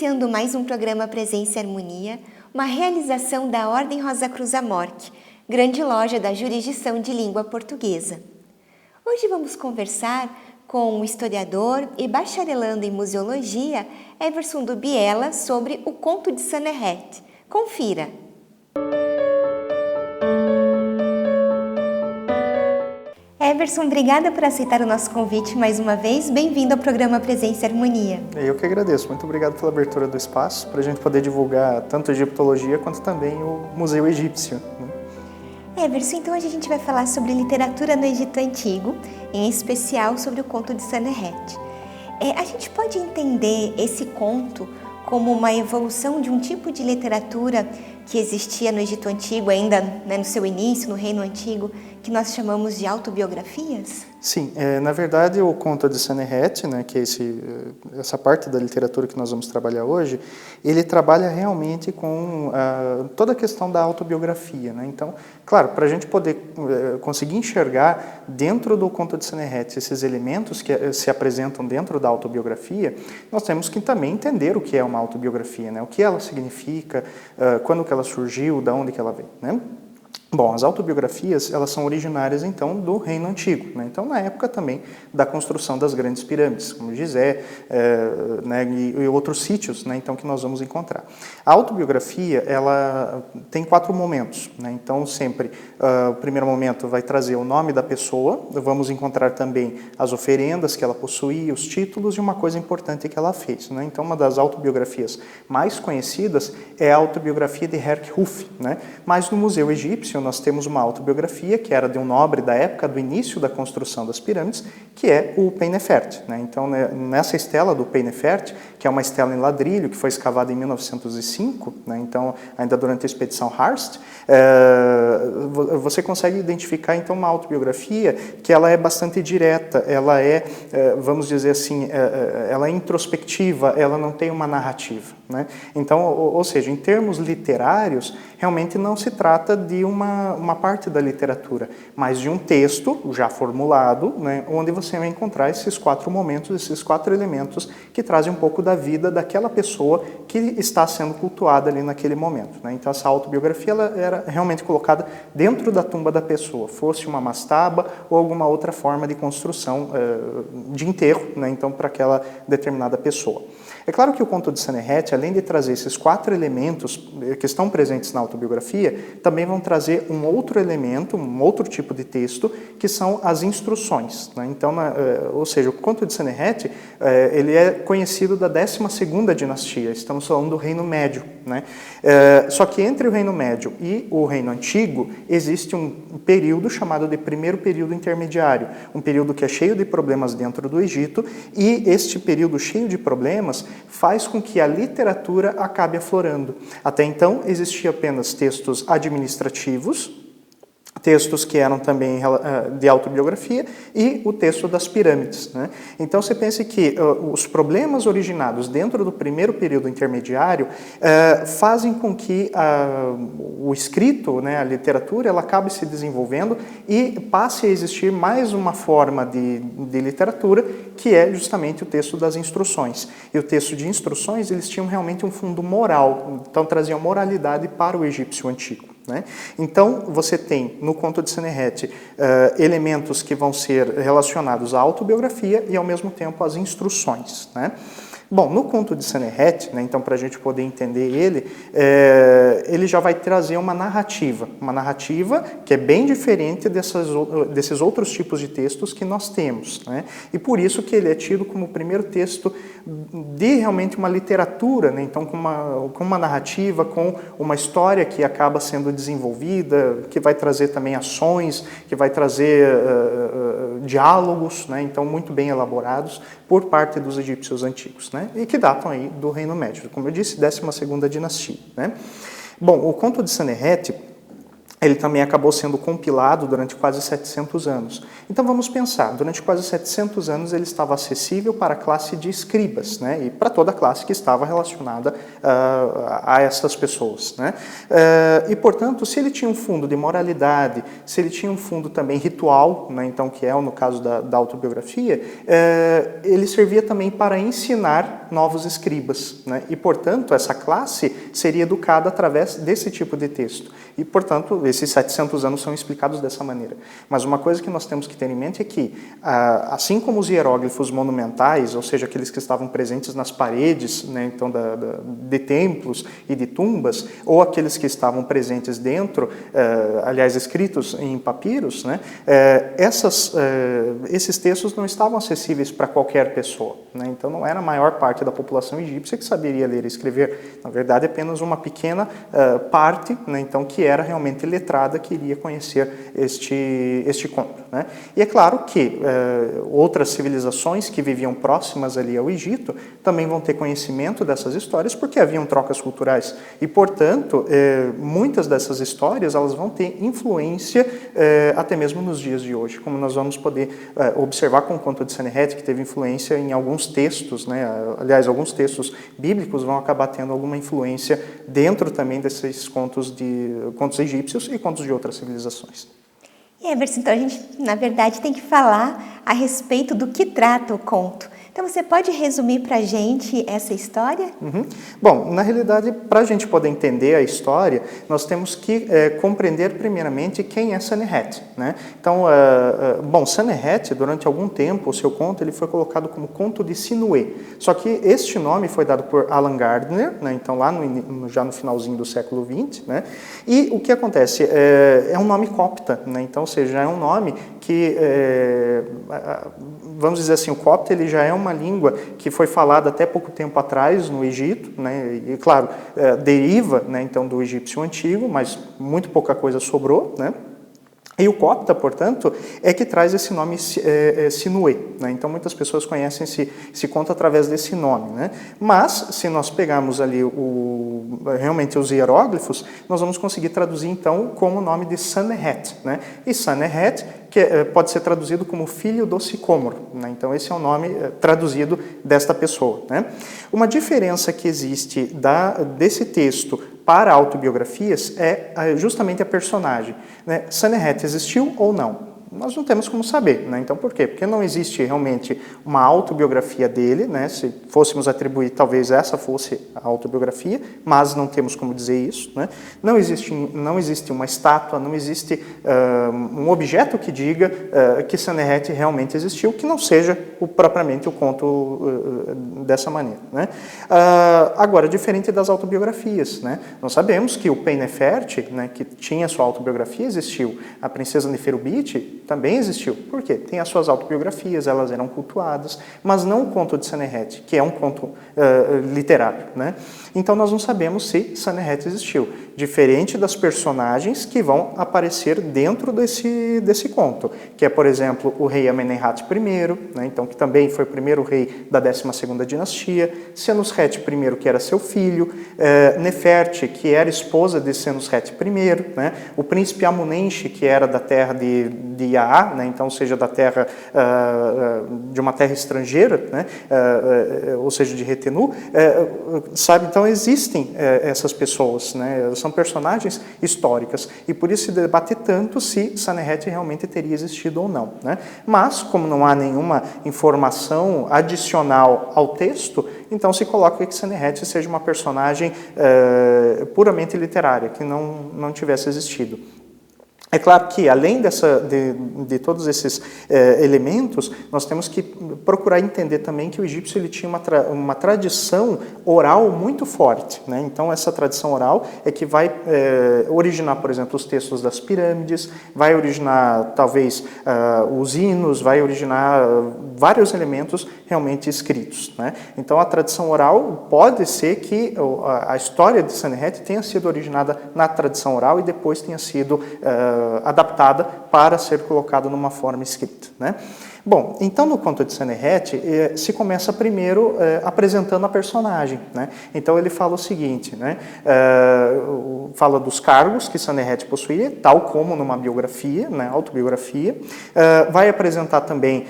iniciando mais um programa Presença e Harmonia, uma realização da Ordem Rosa Cruz Amorque, grande loja da jurisdição de língua portuguesa. Hoje vamos conversar com o historiador e bacharelando em museologia, Everson Dubiela, sobre o conto de Sanherete. Confira! Everson, obrigada por aceitar o nosso convite mais uma vez. Bem-vindo ao programa Presença e Harmonia. Eu que agradeço. Muito obrigado pela abertura do espaço, para a gente poder divulgar tanto a egiptologia quanto também o Museu Egípcio. Everson, então hoje a gente vai falar sobre literatura no Egito Antigo, em especial sobre o conto de Sanherete. A gente pode entender esse conto como uma evolução de um tipo de literatura que existia no Egito Antigo, ainda no seu início, no Reino Antigo, que nós chamamos de autobiografias? Sim, na verdade o conto de Sanherete, que é essa parte da literatura que nós vamos trabalhar hoje, ele trabalha realmente com toda a questão da autobiografia. Então, claro, para a gente poder conseguir enxergar dentro do conto de Sanherete esses elementos que se apresentam dentro da autobiografia, nós temos que também entender o que é uma autobiografia, o que ela significa, quando que ela surgiu, de onde que ela veio. Bom, as autobiografias, elas são originárias, então, do Reino Antigo. Então, na época também da construção das grandes pirâmides, como Gizé, e outros sítios, então, que nós vamos encontrar. A autobiografia, ela tem 4 momentos. Então, sempre, o primeiro momento vai trazer o nome da pessoa, vamos encontrar também as oferendas que ela possuía, os títulos e uma coisa importante que ela fez. Então, uma das autobiografias mais conhecidas é a autobiografia de Herkhuf. Mas no Museu Egípcio, nós temos uma autobiografia que era de um nobre da época do início da construção das pirâmides, que é o Pei-Nefert. Então, nessa estela do Pei-Nefert, que é uma estela em ladrilho, que foi escavada em 1905, então, ainda durante a expedição Hearst, você consegue identificar, então, uma autobiografia que ela é bastante direta, ela é, vamos dizer assim, ela é introspectiva, ela não tem uma narrativa. Então, ou seja, em termos literários, realmente não se trata de uma parte da literatura, mas de um texto já formulado, onde você vai encontrar esses 4 momentos, esses 4 elementos que trazem um pouco da vida daquela pessoa que está sendo cultuada ali naquele momento. Então, essa autobiografia ela era realmente colocada dentro da tumba da pessoa, fosse uma mastaba ou alguma outra forma de construção de enterro, então, para aquela determinada pessoa. É claro que o conto de Sanherete, além de trazer esses 4 elementos que estão presentes na autobiografia, também vão trazer um outro elemento, um outro tipo de texto, que são as instruções. Então, ou seja, o conto de Sanherete, ele é conhecido da 12ª dinastia, estamos falando do Reino Médio. Só que entre o Reino Médio e o Reino Antigo, existe um período chamado de primeiro período intermediário, um período que é cheio de problemas dentro do Egito, e este período cheio de problemas faz com que a literatura acabe aflorando. Até então, existiam apenas textos administrativos, textos que eram também de autobiografia e o texto das pirâmides. Então, você pense que os problemas originados dentro do primeiro período intermediário fazem com que o escrito, a literatura, ela acabe se desenvolvendo e passe a existir mais uma forma de literatura, que é justamente o texto das instruções. E o texto de instruções, eles tinham realmente um fundo moral, então traziam moralidade para o egípcio antigo. Então, você tem, no conto de Sanherete, elementos que vão ser relacionados à autobiografia e, ao mesmo tempo, às instruções. Bom, no conto de Sanherete, então, para a gente poder entender ele já vai trazer uma narrativa que é bem diferente desses outros tipos de textos que nós temos. E por isso que ele é tido como o primeiro texto de realmente uma literatura, então com uma narrativa, com uma história que acaba sendo desenvolvida, que vai trazer também ações, que vai trazer diálogos, então muito bem elaborados por parte dos egípcios antigos, e que datam aí do Reino Médio, como eu disse, 12ª dinastia. Bom, o conto de Sanherete, ele também acabou sendo compilado durante quase 700 anos. Então vamos pensar, durante quase 700 anos ele estava acessível para a classe de escribas, né? E para toda a classe que estava relacionada a essas pessoas, né? E portanto, se ele tinha um fundo de moralidade, se ele tinha um fundo também ritual, né? Então que é no caso da autobiografia, ele servia também para ensinar novos escribas, né? E portanto essa classe seria educada através desse tipo de texto. E portanto esses 700 anos são explicados dessa maneira. Mas uma coisa que nós temos que ter em mente é que, assim como os hieróglifos monumentais, ou seja, aqueles que estavam presentes nas paredes, né, então de templos e de tumbas, ou aqueles que estavam presentes dentro, aliás, escritos em papiros, né, esses textos não estavam acessíveis para qualquer pessoa, né, então não era a maior parte da população egípcia que saberia ler e escrever. Na verdade, apenas uma pequena parte, né, então, que era realmente letrada, que iria conhecer este conto, né? E é claro que outras civilizações que viviam próximas ali ao Egito também vão ter conhecimento dessas histórias, porque haviam trocas culturais. E, portanto, muitas dessas histórias elas vão ter influência até mesmo nos dias de hoje, como nós vamos poder observar com o conto de Senherret, que teve influência em alguns textos, né? Aliás, alguns textos bíblicos vão acabar tendo alguma influência dentro também desses contos egípcios e contos de outras civilizações. E Everson, então a gente, na verdade, tem que falar a respeito do que trata o conto. Então você pode resumir para a gente essa história? Bom, na realidade, para a gente poder entender a história, nós temos que compreender primeiramente quem é Senherret, né? Então, Senherret, durante algum tempo, o seu conto ele foi colocado como conto de Sinué. Só que este nome foi dado por Alan Gardner, né? Então lá já no finalzinho do século XX, né? E o que acontece? É um nome copta, né? Então, ou seja, é um nome que, vamos dizer assim, o copta ele já é uma língua que foi falada até pouco tempo atrás no Egito, né? E claro, deriva, né, então, do egípcio antigo, mas muito pouca coisa sobrou, né? E o copta, portanto, é que traz esse nome Sinué, né? Então muitas pessoas conhecem esse conto através desse nome, né? Mas se nós pegarmos ali realmente os hieróglifos, nós vamos conseguir traduzir então como o nome de Senherret, né? E Senherret que pode ser traduzido como filho do sicômoro, né? Então esse é o nome traduzido desta pessoa, né? Uma diferença que existe desse texto para autobiografias é justamente a personagem, né? Senherret existiu ou não? Nós não temos como saber, né? Então por quê? Porque não existe realmente uma autobiografia dele, né? Se fôssemos atribuir, talvez essa fosse a autobiografia, mas não temos como dizer isso, né? Não existe uma estátua, não existe um objeto que diga que Senherret realmente existiu, que não seja propriamente o conto dessa maneira, né? Agora, diferente das autobiografias, né? Nós sabemos que o Penefert, né, que tinha sua autobiografia, existiu. A princesa Neferubit também existiu. Por quê? Tem as suas autobiografias, elas eram cultuadas, mas não o conto de Senherret, que é um conto literário, né? Então nós não sabemos se Senherret existiu, diferente das personagens que vão aparecer dentro desse conto, que é, por exemplo, o rei Amenemhat I, né? Então, que também foi o primeiro rei da 12ª dinastia, Senusret I, que era seu filho, Nefert, que era esposa de Senusret I, né? O príncipe Amunenche, que era da terra de Yaa, né? Então, ou seja, da terra de uma terra estrangeira, né? Ou seja, de Retenu, sabe? Então existem essas pessoas, né? São personagens históricas e por isso se debate tanto se Senherret realmente teria existido ou não, né? Mas como não há nenhuma informação adicional ao texto, então se coloca que Senherret seja uma personagem puramente literária, que não tivesse existido. É claro que, além de todos esses elementos, nós temos que procurar entender também que o egípcio ele tinha uma tradição oral muito forte, né? Então, essa tradição oral é que vai originar, por exemplo, os textos das pirâmides, vai originar, talvez, os hinos, vai originar vários elementos realmente escritos, né? Então, a tradição oral pode ser que a história de Senherret tenha sido originada na tradição oral e depois tenha sido adaptada para ser colocada numa forma escrita, né? Bom, então no conto de Senherret se começa primeiro apresentando a personagem, né? Então ele fala o seguinte, né? Fala dos cargos que Senherret possuía, tal como numa biografia, né? Autobiografia. Vai apresentar também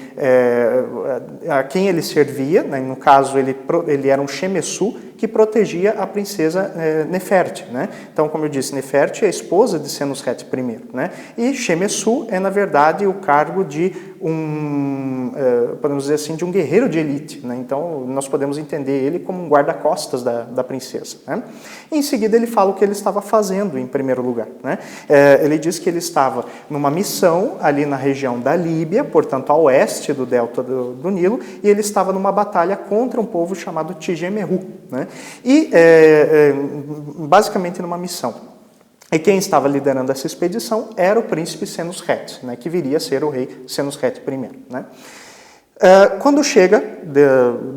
a quem ele servia, né? No caso ele era um Shemessu que protegia a princesa Nefert, né? Então, como eu disse, Nefert é a esposa de Senusret I, né? E Shemessu é, na verdade, o cargo de podemos dizer assim, de um guerreiro de elite, né? Então, nós podemos entender ele como um guarda-costas da princesa, né? Em seguida, ele fala o que ele estava fazendo, em primeiro lugar, né? Ele diz que ele estava numa missão ali na região da Líbia, portanto, a oeste do delta do Nilo, e ele estava numa batalha contra um povo chamado Tigemeru, né? E, basicamente, numa missão. E quem estava liderando essa expedição era o príncipe Senusret, né, que viria a ser o rei Senusret I. Né? Quando chega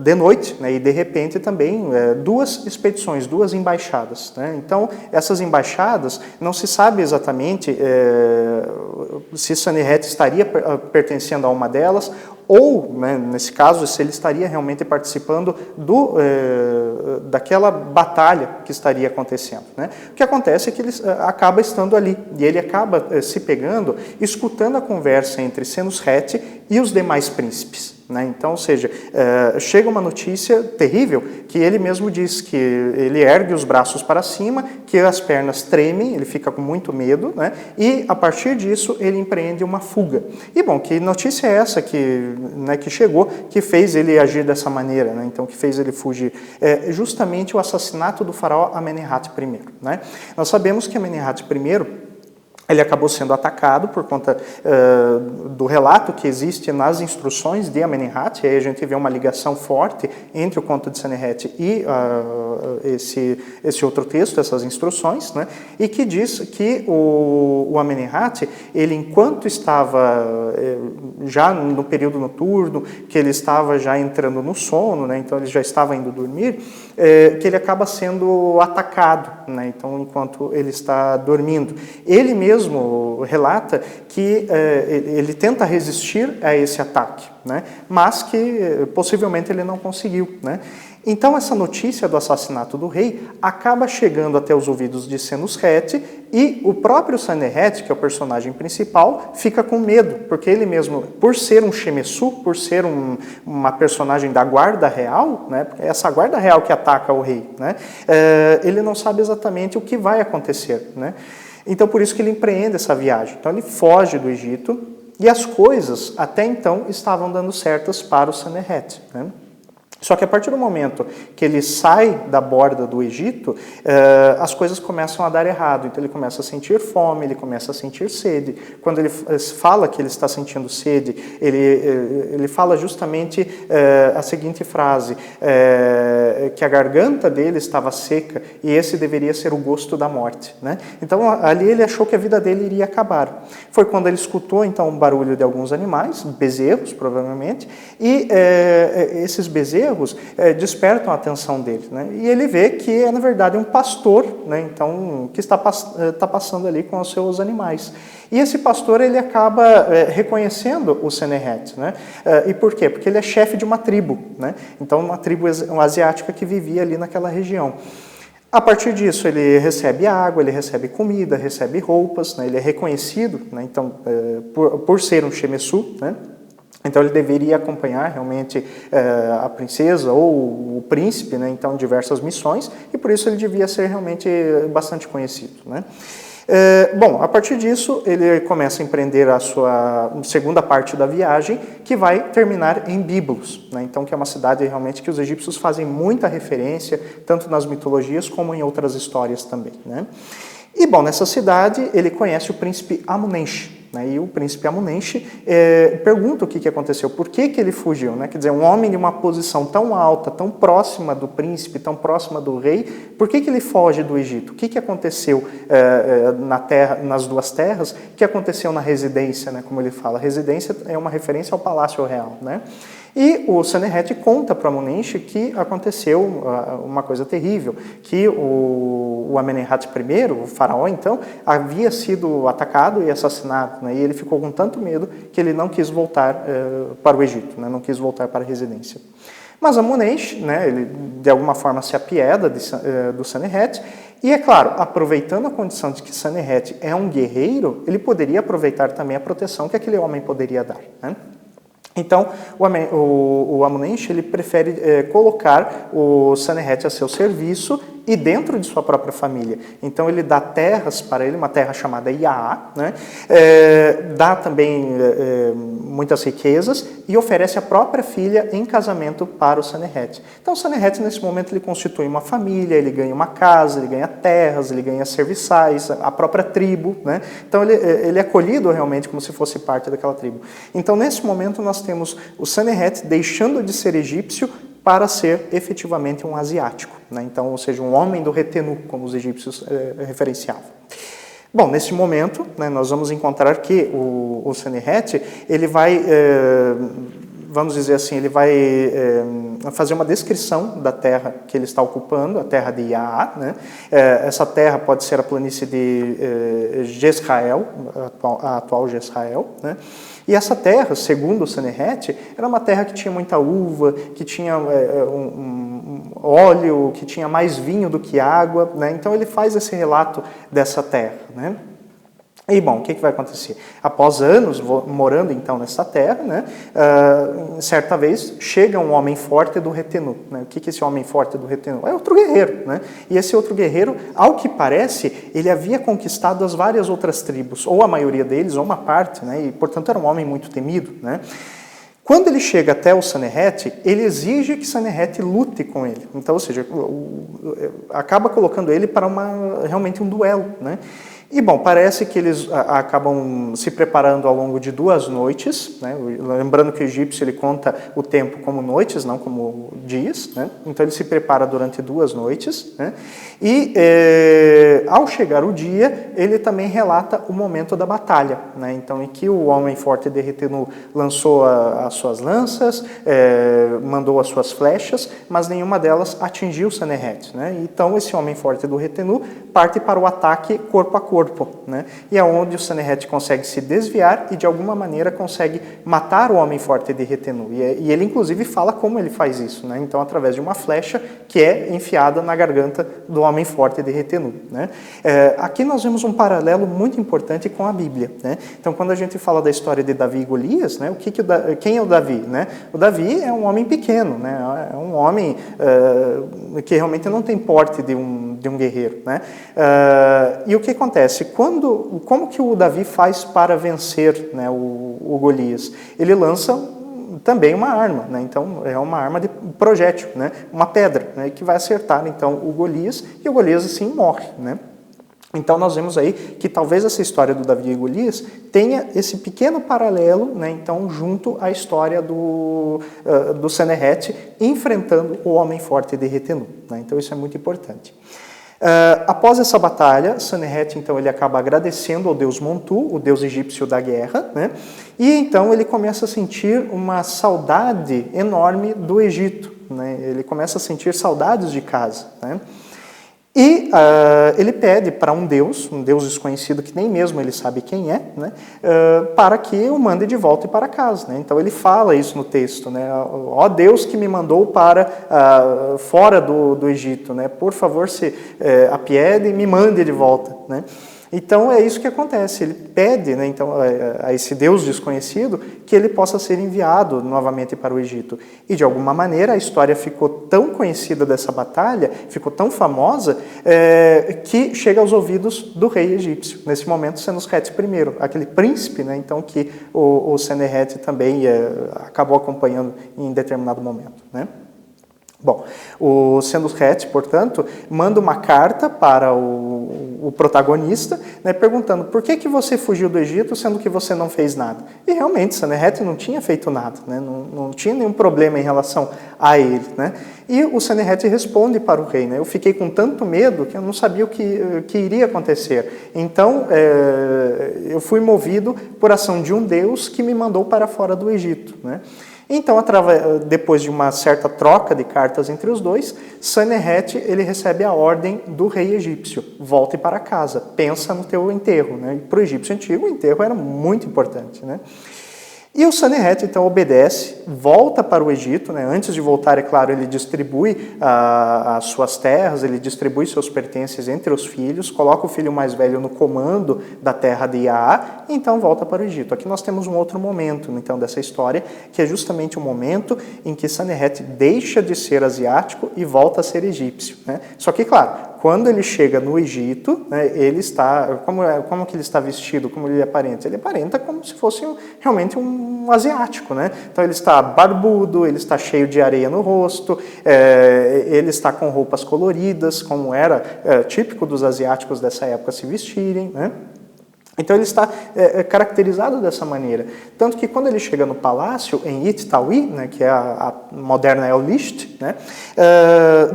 de noite, né, e de repente também duas expedições, duas embaixadas, né? Então, essas embaixadas, não se sabe exatamente se Senherret estaria pertencendo a uma delas, ou, né, nesse caso, se ele estaria realmente participando daquela batalha que estaria acontecendo, né? O que acontece é que ele acaba estando ali, e ele acaba se pegando, escutando a conversa entre Senusret e os demais príncipes. Né? Então, ou seja, chega uma notícia terrível que ele mesmo diz que ele ergue os braços para cima, que as pernas tremem, ele fica com muito medo, né? E a partir disso ele empreende uma fuga. E bom, que notícia é essa que chegou, que fez ele agir dessa maneira, né? Então, que fez ele fugir? Justamente o assassinato do faraó Amenemhat I. Né? Nós sabemos que Amenemhat I ele acabou sendo atacado por conta do relato que existe nas instruções de Amenemhat, e aí a gente vê uma ligação forte entre o conto de Senherret e esse outro texto, essas instruções, né? E que diz que o Amenemhat, ele enquanto estava já no período noturno, que ele estava já entrando no sono, né? Então ele já estava indo dormir, que ele acaba sendo atacado, né? Então enquanto ele está dormindo. Ele mesmo relata que ele tenta resistir a esse ataque, né? Mas que possivelmente ele não conseguiu, né? Então essa notícia do assassinato do rei acaba chegando até os ouvidos de Senusret e o próprio Senherret, que é o personagem principal, fica com medo, porque ele mesmo, por ser um Shemessu, por ser uma personagem da guarda real, né? É essa guarda real que ataca o rei, né? Ele não sabe exatamente o que vai acontecer, né? Então, por isso que ele empreende essa viagem. Então, ele foge do Egito e as coisas, até então, estavam dando certas para o Senherret, né? Só que a partir do momento que ele sai da borda do Egito, as coisas começam a dar errado. Então ele começa a sentir fome, ele começa a sentir sede. Quando ele fala que ele está sentindo sede, ele fala justamente a seguinte frase, que a garganta dele estava seca e esse deveria ser o gosto da morte, né? Então ali ele achou que a vida dele iria acabar. Foi quando ele escutou então um barulho de alguns animais, bezerros provavelmente, e esses bezerros despertam a atenção dele, né? E ele vê que é, na verdade, um pastor, né? Então, que está passando ali com os seus animais. E esse pastor, ele acaba reconhecendo o Senherret, né? E por quê? Porque ele é chefe de uma tribo, né? Então, uma tribo asiática que vivia ali naquela região. A partir disso, ele recebe água, ele recebe comida, recebe roupas, né? Ele é reconhecido, né? Então, por ser um Shemessu, né? Então ele deveria acompanhar realmente a princesa ou o príncipe, né? Então, diversas missões, e por isso ele devia ser realmente bastante conhecido, né? Bom, a partir disso, ele começa a empreender a sua segunda parte da viagem, que vai terminar em Bíbulos, né? Então, que é uma cidade realmente que os egípcios fazem muita referência, tanto nas mitologias como em outras histórias também, né? E, bom, nessa cidade, ele conhece o príncipe Amunenche, né? E o príncipe Amunenche pergunta o que aconteceu, por que ele fugiu, né? Quer dizer, um homem de uma posição tão alta, tão próxima do príncipe, tão próxima do rei, por que ele foge do Egito? O que aconteceu nas duas terras? O que aconteceu na residência, né? Como ele fala, a residência é uma referência ao palácio real, né? E o Sanehat conta para Amunenche que aconteceu uma coisa terrível, que o Amenemhat I, o faraó então, havia sido atacado e assassinado, né? E ele ficou com tanto medo que ele não quis voltar para o Egito, né? Não quis voltar para a residência. Mas Amunenche, né, ele de alguma forma se apieda do Sanehat, e é claro, aproveitando a condição de que Sanehat é um guerreiro, ele poderia aproveitar também a proteção que aquele homem poderia dar, né? Então, o Amunenche ele prefere colocar o Sanehat a seu serviço e dentro de sua própria família. Então, ele dá terras para ele, uma terra chamada Iaá, né? Dá também muitas riquezas e oferece a própria filha em casamento para o Sanehat. Então, o Sanehat, nesse momento, ele constitui uma família, ele ganha uma casa, ele ganha terras, ele ganha serviçais, a própria tribo, né? Então, ele é acolhido realmente como se fosse parte daquela tribo. Então, nesse momento, nós temos o Sanehat deixando de ser egípcio para ser efetivamente um asiático, né? Então, ou seja, um homem do Retenu, como os egípcios referenciavam. Bom, nesse momento, né, nós vamos encontrar que o Sanehat, ele vai, vamos dizer assim, ele vai fazer uma descrição da terra que ele está ocupando, a terra de Iaá, né? Essa terra pode ser a planície de Jezrael, a atual Jezrael, né? E essa terra, segundo o Sanehat, era uma terra que tinha muita uva, que tinha óleo, que tinha mais vinho do que água, né? Então ele faz esse relato dessa terra, né? E, bom, o que vai acontecer? Após anos morando, então, nessa terra, né, certa vez chega um homem forte do Retenu. Né? O que é esse homem forte do Retenu? É outro guerreiro. Né? E esse outro guerreiro, ao que parece, ele havia conquistado as várias outras tribos, ou a maioria deles, ou uma parte, né? E, portanto, era um homem muito temido. Né? Quando ele chega até o Sanehat, ele exige que Sanehat lute com ele. Então, ou seja, acaba colocando ele para realmente um duelo, né? E, bom, parece que eles acabam se preparando ao longo de 2 noites, né? Lembrando que o egípcio ele conta o tempo como noites, não como dias, né? Então ele se prepara durante 2 noites, né? E ao chegar o dia, ele também relata o momento da batalha, né? Então, em que o homem forte de Retenu lançou as suas lanças, mandou as suas flechas, mas nenhuma delas atingiu Sanehat, né? Então, esse homem forte do Retenu parte para o ataque corpo a corpo, né? E é onde o Sanehat consegue se desviar e de alguma maneira consegue matar o homem forte de Retenu. E ele inclusive fala como ele faz isso, né? Então através de uma flecha que é enfiada na garganta do homem forte de Retenu, né? Aqui nós vemos um paralelo muito importante com a Bíblia, né? Então quando a gente fala da história de Davi e Golias, né? Quem é o Davi, né? O Davi é um homem pequeno, né? É um homem que realmente não tem porte de um guerreiro, né? E o que acontece? Como que o Davi faz para vencer, né, o Golias? Ele lança também uma arma, né? Então é uma arma de projétil, né? Uma pedra, né, que vai acertar então o Golias e o Golias assim morre, né? Então nós vemos aí que talvez essa história do Davi e Golias tenha esse pequeno paralelo, né, então junto à história do Sanehat enfrentando o homem forte de Retenu, né? Então isso é muito importante. Após essa batalha, Sanehat então ele acaba agradecendo ao deus Montu, o deus egípcio da guerra, né? E então ele começa a sentir uma saudade enorme do Egito, né? Ele começa a sentir saudades de casa, né? E ele pede para um deus desconhecido que nem mesmo ele sabe quem é, né, para que o mande de volta para casa, né? Então ele fala isso no texto, né? Ó Deus que me mandou para fora do Egito, né? Por favor, se apiede e me mande de volta, né? Então é isso que acontece, ele pede, né, então, a esse Deus desconhecido que ele possa ser enviado novamente para o Egito. E de alguma maneira a história ficou tão conhecida dessa batalha, ficou tão famosa, que chega aos ouvidos do rei egípcio, nesse momento Senusret I, aquele príncipe, né, então, que o Sanehat também acabou acompanhando em determinado momento, né? Bom, o Senusret, portanto, manda uma carta para o protagonista, né, perguntando por que você fugiu do Egito sendo que você não fez nada. E realmente, Sanehat não tinha feito nada, né, não tinha nenhum problema em relação a ele, né. E o Sanehat responde para o rei, né, eu fiquei com tanto medo que eu não sabia o que iria acontecer. Então, eu fui movido por ação de um Deus que me mandou para fora do Egito, né. Então, depois de uma certa troca de cartas entre os dois, Sanehet ele recebe a ordem do rei egípcio: volte para casa, pensa no teu enterro, né? E para o egípcio antigo, o enterro era muito importante, né? E o Sanehet, então, obedece, volta para o Egito, né? Antes de voltar, é claro, ele distribui as suas terras, ele distribui seus pertences entre os filhos, coloca o filho mais velho no comando da terra de Iá, e então volta para o Egito. Aqui nós temos um outro momento, então, dessa história, que é justamente o momento em que Sanehet deixa de ser asiático e volta a ser egípcio, né? Só que, claro, quando ele chega no Egito, né, ele está, como que ele está vestido, como ele aparenta? Ele aparenta como se fosse realmente um asiático, né? Então ele está barbudo, ele está cheio de areia no rosto, ele está com roupas coloridas, como era típico dos asiáticos dessa época se vestirem, né? Então ele está caracterizado dessa maneira. Tanto que quando ele chega no palácio, em It-Tawi, né, que é a moderna El-Lisht, né,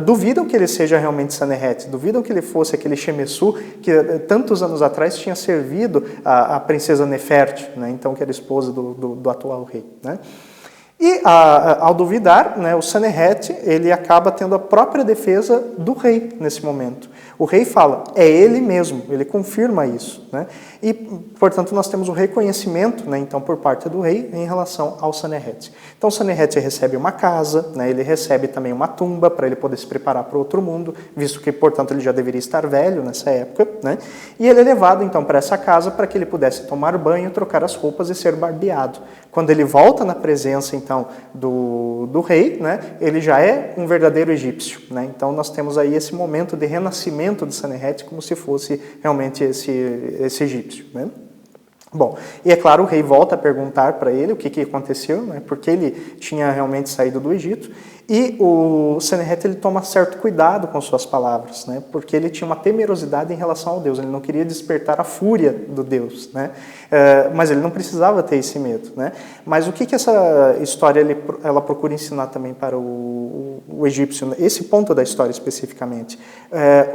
duvidam que ele seja realmente Sanehet, duvidam que ele fosse aquele Shemesu que tantos anos atrás tinha servido a princesa Nefert, né, então, que era esposa do atual rei, né. E ao duvidar, né, o Sanehet ele acaba tendo a própria defesa do rei nesse momento. O rei fala, é ele mesmo, ele confirma isso, né? E, portanto, nós temos o reconhecimento, né, então, por parte do rei em relação ao Sanehet. Então, o Sanehet recebe uma casa, né, ele recebe também uma tumba para ele poder se preparar para outro mundo, visto que, portanto, ele já deveria estar velho nessa época, né? E ele é levado, então, para essa casa para que ele pudesse tomar banho, trocar as roupas e ser barbeado. Quando ele volta na presença, então, do rei, né, ele já é um verdadeiro egípcio, né? Então, nós temos aí esse momento de renascimento de Sanehet como se fosse realmente esse egípcio, né? Bom, e é claro, o rei volta a perguntar para ele o que aconteceu, né, porque ele tinha realmente saído do Egito, e o Sanehet ele toma certo cuidado com suas palavras, né, porque ele tinha uma temerosidade em relação ao Deus, ele não queria despertar a fúria do Deus, né, mas ele não precisava ter esse medo, né. Mas o que essa história ela procura ensinar também para o egípcio, esse ponto da história especificamente,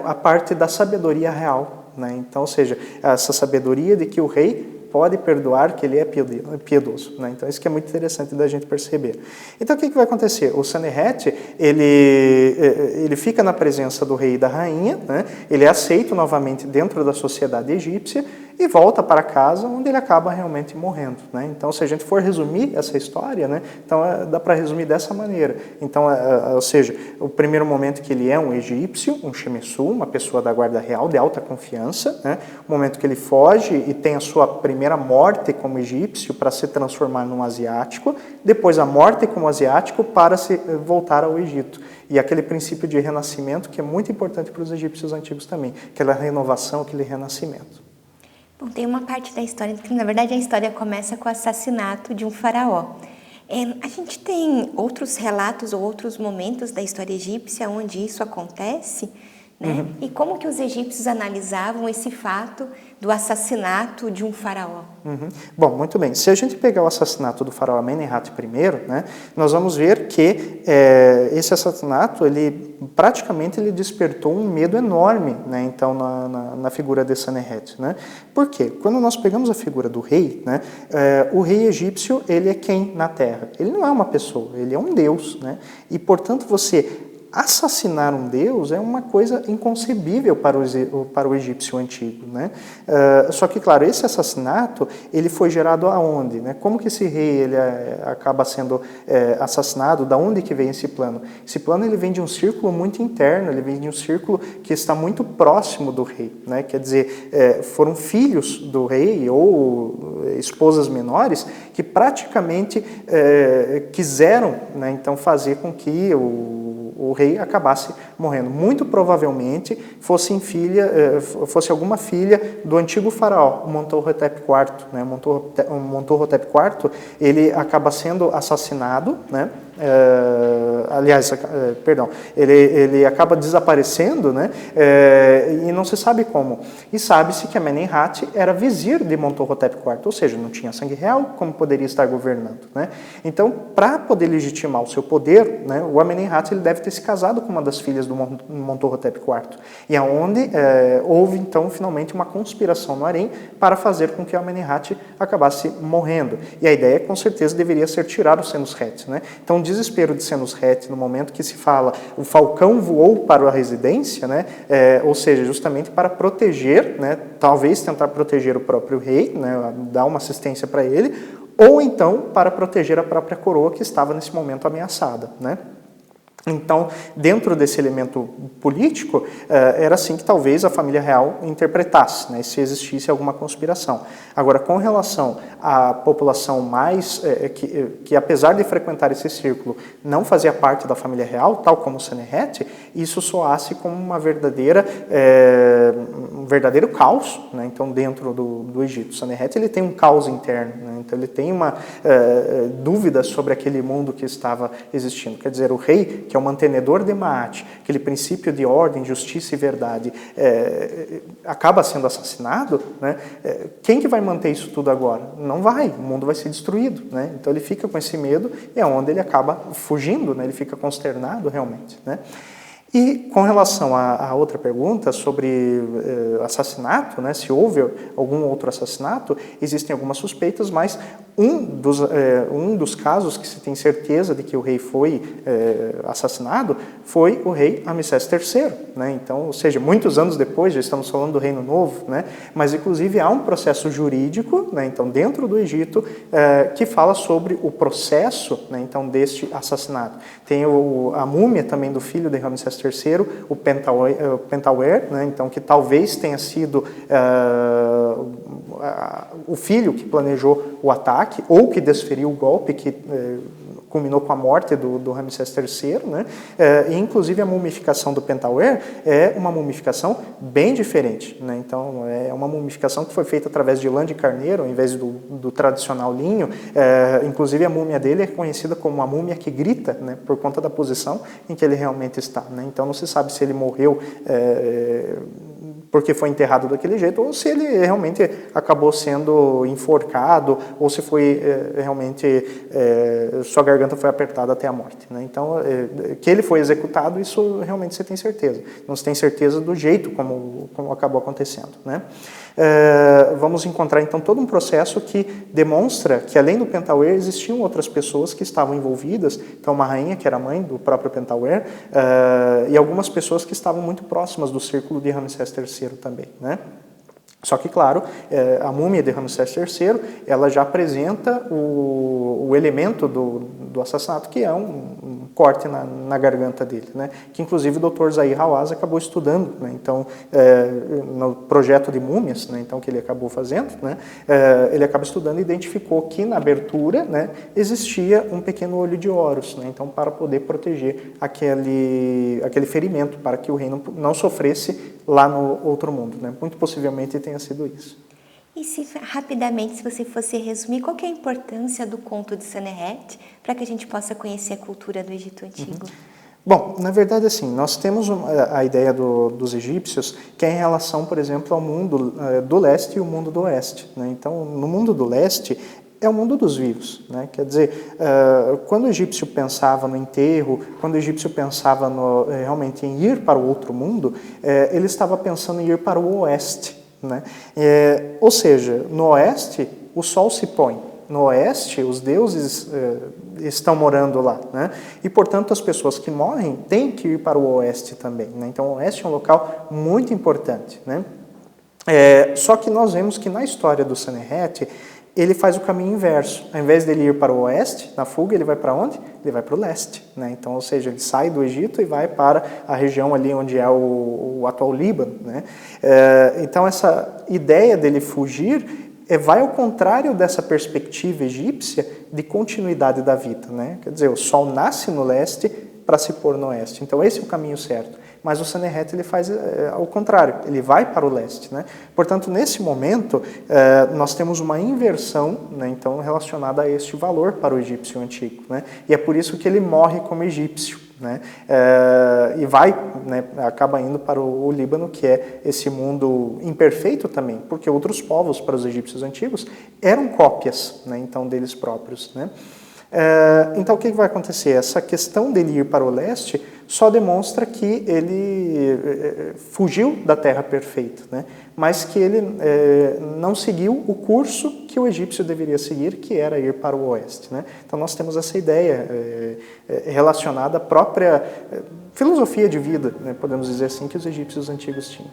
a parte da sabedoria real, né, então, ou seja, essa sabedoria de que o rei pode perdoar, que ele é piedoso, né? Então, isso que é muito interessante da gente perceber. Então, o que vai acontecer? O Sanehet, ele fica na presença do rei e da rainha, né? Ele é aceito novamente dentro da sociedade egípcia e volta para casa, onde ele acaba realmente morrendo, né? Então, se a gente for resumir essa história, né? Então, dá para resumir dessa maneira. Então, ou seja, o primeiro momento que ele é um egípcio, um Shemesu, uma pessoa da guarda real de alta confiança, né? O momento que ele foge e tem a sua primeira morte como egípcio para se transformar num asiático, depois a morte como asiático para se voltar ao Egito. E aquele princípio de renascimento que é muito importante para os egípcios antigos também, aquela renovação, aquele renascimento. Bom, tem uma parte da história que, na verdade, a história começa com o assassinato de um faraó. A gente tem outros relatos ou outros momentos da história egípcia onde isso acontece, né? Uhum. E como que os egípcios analisavam esse fato do assassinato de um faraó? Uhum. Bom, muito bem. Se a gente pegar o assassinato do faraó Amenemhat I, né, nós vamos ver que esse assassinato, ele praticamente despertou um medo enorme, né, então, na figura de Sanehet, né? Por quê? Quando nós pegamos a figura do rei, né, o rei egípcio, ele é quem na terra? Ele não é uma pessoa, ele é um deus, né? E, portanto, você assassinar um deus é uma coisa inconcebível para o egípcio antigo, né? Só que, claro, esse assassinato ele foi gerado aonde, né? Como que esse rei ele acaba sendo assassinado? Da onde que vem esse plano? Esse plano ele vem de um círculo muito interno, ele vem de um círculo que está muito próximo do rei, né? Quer dizer, foram filhos do rei ou esposas menores que praticamente quiseram, né, então fazer com que o rei acabasse morrendo. Muito provavelmente fosse alguma filha do antigo faraó, Montuhotep IV. Né? Montuhotep IV, ele acaba sendo assassinado, né? aliás, perdão, ele acaba desaparecendo, né? E não se sabe como. E sabe-se que Amenemhat era vizir de Montuhotep IV, ou seja, não tinha sangue real, como poderia estar governando, né? Então, para poder legitimar o seu poder, né, o Amenemhat ele deve ter se casado com uma das filhas do Montuhotep IV, e aonde houve então finalmente uma conspiração no harém para fazer com que o Amenemhat acabasse morrendo. E a ideia, com certeza, deveria ser tirar o Senusret, né? Então, o desespero de Senusret, no momento que se fala o falcão voou para a residência, né? Ou seja, justamente para proteger, né? Talvez tentar proteger o próprio rei, né? Dar uma assistência para ele, ou então para proteger a própria coroa que estava nesse momento ameaçada, né? Então, dentro desse elemento político, era assim que talvez a família real interpretasse, né, se existisse alguma conspiração. Agora, com relação à população mais, que apesar de frequentar esse círculo, não fazia parte da família real, tal como o Senherret, isso soasse como um verdadeiro caos, né, então, dentro do Egito. O Senherret ele tem um caos interno, né, então ele tem uma dúvida sobre aquele mundo que estava existindo. Quer dizer, o rei, que é o mantenedor de Maat, aquele princípio de ordem, justiça e verdade, acaba sendo assassinado, né? Quem que vai manter isso tudo agora? Não vai, o mundo vai ser destruído, né? Então ele fica com esse medo e é onde ele acaba fugindo, né? Ele fica consternado realmente, né? E com relação à outra pergunta sobre assassinato, né, se houve algum outro assassinato, existem algumas suspeitas, mas um dos casos que se tem certeza de que o rei foi assassinado foi o rei Ramsés III, né? Então, ou seja, muitos anos depois, já estamos falando do Reino Novo, né? Mas inclusive há um processo jurídico, né, então dentro do Egito, que fala sobre o processo, né, então deste assassinato. Tem a múmia também do filho de Ramsés III, o Pentauer, né, então que talvez tenha sido o filho que planejou o ataque ou que desferiu o golpe que culminou com a morte do Ramsés III, né? E inclusive a mumificação do Pentauer é uma mumificação bem diferente, né? Então é uma mumificação que foi feita através de lã de carneiro, ao invés do tradicional linho. Inclusive a múmia dele é conhecida como uma múmia que grita, né? Por conta da posição em que ele realmente está, né? Então não se sabe se ele morreu porque foi enterrado daquele jeito, ou se ele realmente acabou sendo enforcado, ou se foi realmente sua garganta foi apertada até a morte, né? Então, que ele foi executado, isso realmente você tem certeza. Não se tem certeza do jeito como acabou acontecendo, né? Vamos encontrar, então, todo um processo que demonstra que, além do Pentauer, existiam outras pessoas que estavam envolvidas. Então, uma rainha, que era mãe do próprio Pentauer, e algumas pessoas que estavam muito próximas do círculo de Ramsés III também, né? Só que, claro, a múmia de Ramsés III, ela já apresenta o elemento do assassinato, que é um corte na garganta dele, né? Que, inclusive, o Dr. Zahir Hawass acabou estudando, né? Então, no projeto de múmias, né? Então, que ele acabou fazendo, né? Ele acaba estudando e identificou que, na abertura, né, existia um pequeno olho de Horus, né? Então, para poder proteger aquele ferimento, para que o rei não sofresse lá no outro mundo, né? Muito possivelmente tenha sido isso. E rapidamente, se você fosse resumir, qual que é a importância do conto de Senherret para que a gente possa conhecer a cultura do Egito Antigo? Bom, na verdade, assim, nós temos a ideia dos egípcios que é em relação, por exemplo, ao mundo do leste e o mundo do oeste, né? Então, no mundo do leste, é o mundo dos vivos, né? Quer dizer, quando o egípcio pensava no enterro, quando o egípcio pensava realmente em ir para o outro mundo, ele estava pensando em ir para o oeste, né? Ou seja, no oeste o sol se põe, no oeste os deuses estão morando lá, né? E, portanto, as pessoas que morrem têm que ir para o oeste também, né? Então, o oeste é um local muito importante, né? Só que nós vemos que na história do Senherret, ele faz o caminho inverso. Ao invés dele ir para o oeste, na fuga, ele vai para onde? Ele vai para o leste, né? Então, ou seja, ele sai do Egito e vai para a região ali onde é o atual Líbano, né? Então, essa ideia dele fugir vai ao contrário dessa perspectiva egípcia de continuidade da vida, né? Quer dizer, o sol nasce no leste para se pôr no oeste. Então, esse é o caminho certo. mas o Senneret ele faz ao contrário, ele vai para o leste, né? Portanto, nesse momento, nós temos uma inversão, né, então, relacionada a este valor para o egípcio antigo, né? E é por isso que ele morre como egípcio, né? E vai, né, acaba indo para o Líbano, que é esse mundo imperfeito também, porque outros povos, para os egípcios antigos, eram cópias, né, então, deles próprios, né? Então, o que vai acontecer? Essa questão dele ir para o leste só demonstra que ele fugiu da terra perfeita, né? Mas que ele não seguiu o curso que o egípcio deveria seguir, que era ir para o oeste, né? Então, nós temos essa ideia relacionada à própria filosofia de vida, né? Podemos dizer assim, que os egípcios antigos tinham.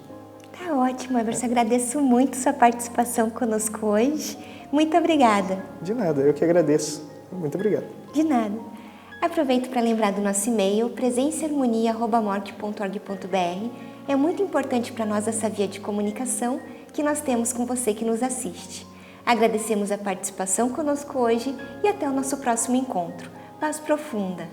Tá ótimo, Everson. Agradeço muito sua participação conosco hoje. Muito obrigada. De nada, eu que agradeço. Muito obrigado. De nada. Aproveito para lembrar do nosso e-mail presenceharmonia@morte.org.br. É muito importante para nós essa via de comunicação que nós temos com você que nos assiste. Agradecemos a participação conosco hoje e até o nosso próximo encontro. Paz profunda.